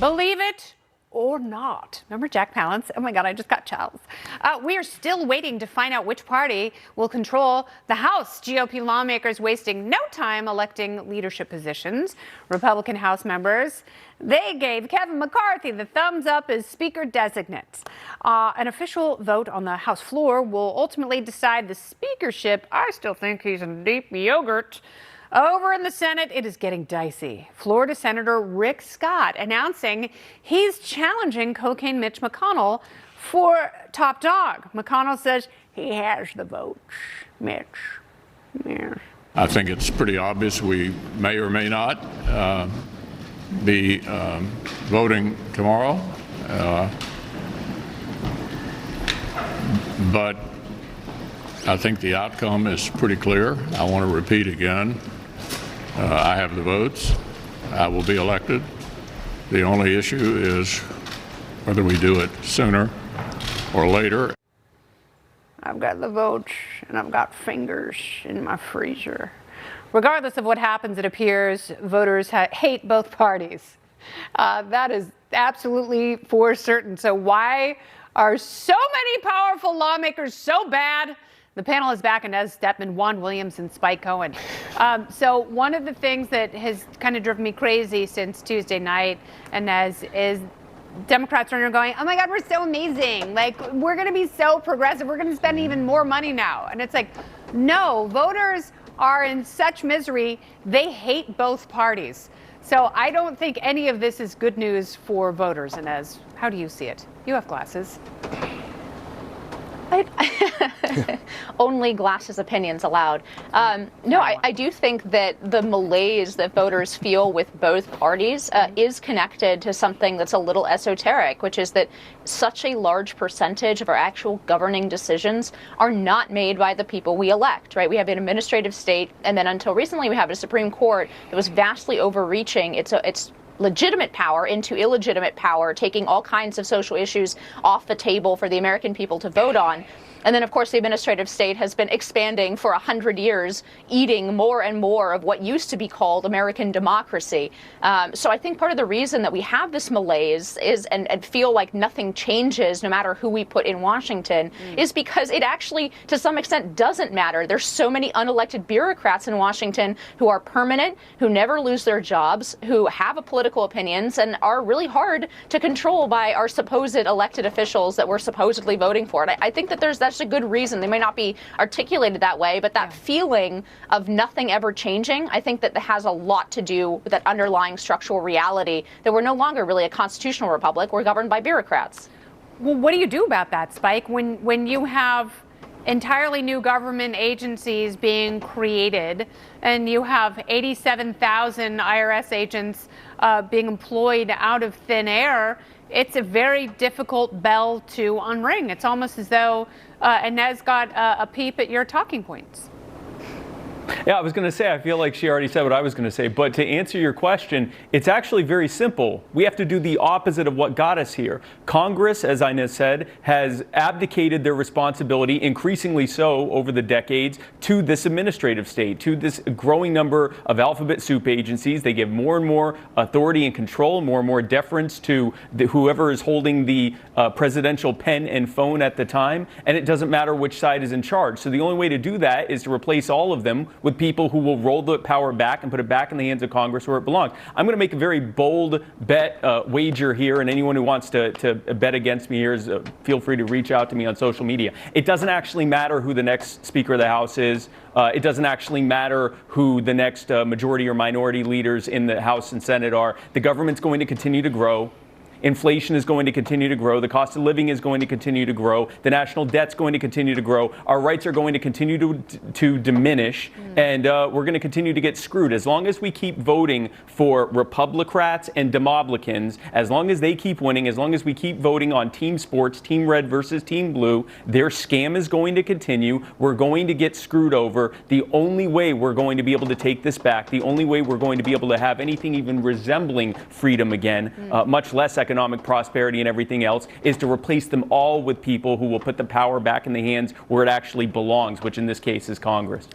Believe it or not. Remember Jack Palance? Oh my God, I just got chills. We are still waiting to find out which party will control the House. GOP lawmakers wasting no time electing leadership positions. Republican House members, they gave Kevin McCarthy the thumbs up as Speaker designate. An official vote on the House floor will ultimately decide the speakership. I still think he's in deep yogurt. Over in the Senate, it is getting dicey. Florida Senator Rick Scott announcing he's challenging cocaine Mitch McConnell for top dog. McConnell says he has the votes. Mitch. Yeah. I think it's pretty obvious we may or may not be voting tomorrow. But I think the outcome is pretty clear. I want to repeat again. I have the votes. I will be elected. The only issue is whether we do it sooner or later. I've got the votes and I've got fingers in my freezer. Regardless of what happens, it appears voters hate both parties. That is absolutely for certain. So why are so many powerful lawmakers so bad? The panel is back, Inez Stepman, Juan Williams, and Spike Cohen. So one of the things that has kind of driven me crazy since Tuesday night, Inez, is Democrats are going, oh my God, we're so amazing. Like, we're going to be so progressive. We're going to spend even more money now. And it's like, no, voters are in such misery. They hate both parties. So I don't think any of this is good news for voters. Inez, how do you see it? You have glasses. Only glasses opinions allowed. No, I do think that the malaise that voters feel with both parties is connected to something that's a little esoteric, which is that such a large percentage of our actual governing decisions are not made by the people we elect, right? We have an administrative state, and then until recently we have a Supreme Court that was vastly overreaching. It's legitimate power into illegitimate power, taking all kinds of social issues off the table for the American people to vote on. And then, of course, the administrative state has been expanding for 100 years, eating more and more of what used to be called American democracy. So I think part of the reason that we have this malaise is and feel like nothing changes no matter who we put in Washington is because it actually, to some extent, doesn't matter. There's so many unelected bureaucrats in Washington who are permanent, who never lose their jobs, who have political opinions, and are really hard to control by our supposed elected officials that we're supposedly voting for. And I think that that's a good reason. They may not be articulated that way, but that feeling of nothing ever changing, I think that has a lot to do with that underlying structural reality that we're no longer really a constitutional republic. We're governed by bureaucrats. Well, what do you do about that, Spike, when you have entirely new government agencies being created and you have 87,000 IRS agents being employed out of thin air? It's a very difficult bell to unring. It's almost as though Inez got a peep at your talking points. Yeah, I was going to say, I feel like she already said what I was going to say. But to answer your question, it's actually very simple. We have to do the opposite of what got us here. Congress, as Inez said, has abdicated their responsibility, increasingly so over the decades, to this administrative state, to this growing number of alphabet soup agencies. They give more and more authority and control, more and more deference to whoever is holding the presidential pen and phone at the time. And it doesn't matter which side is in charge. So the only way to do that is to replace all of them with people who will roll the power back and put it back in the hands of Congress where it belongs. I'm going to make a very bold wager here, and anyone who wants to bet against me here feel free to reach out to me on social media. It doesn't actually matter who the next Speaker of the House is. It doesn't actually matter who the next majority or minority leaders in the House and Senate are. The government's going to continue to grow. Inflation is going to continue to grow. The cost of living is going to continue to grow. The national debt's going to continue to grow. Our rights are going to continue to diminish. And we're going to continue to get screwed. As long as we keep voting for Republicrats and Demoblicans, as long as they keep winning, as long as we keep voting on team sports, Team Red versus Team Blue, their scam is going to continue. We're going to get screwed over. The only way we're going to be able to take this back, the only way we're going to be able to have anything even resembling freedom again, much less economic prosperity and everything else, is to replace them all with people who will put the power back in the hands where it actually belongs, which in this case is Congress.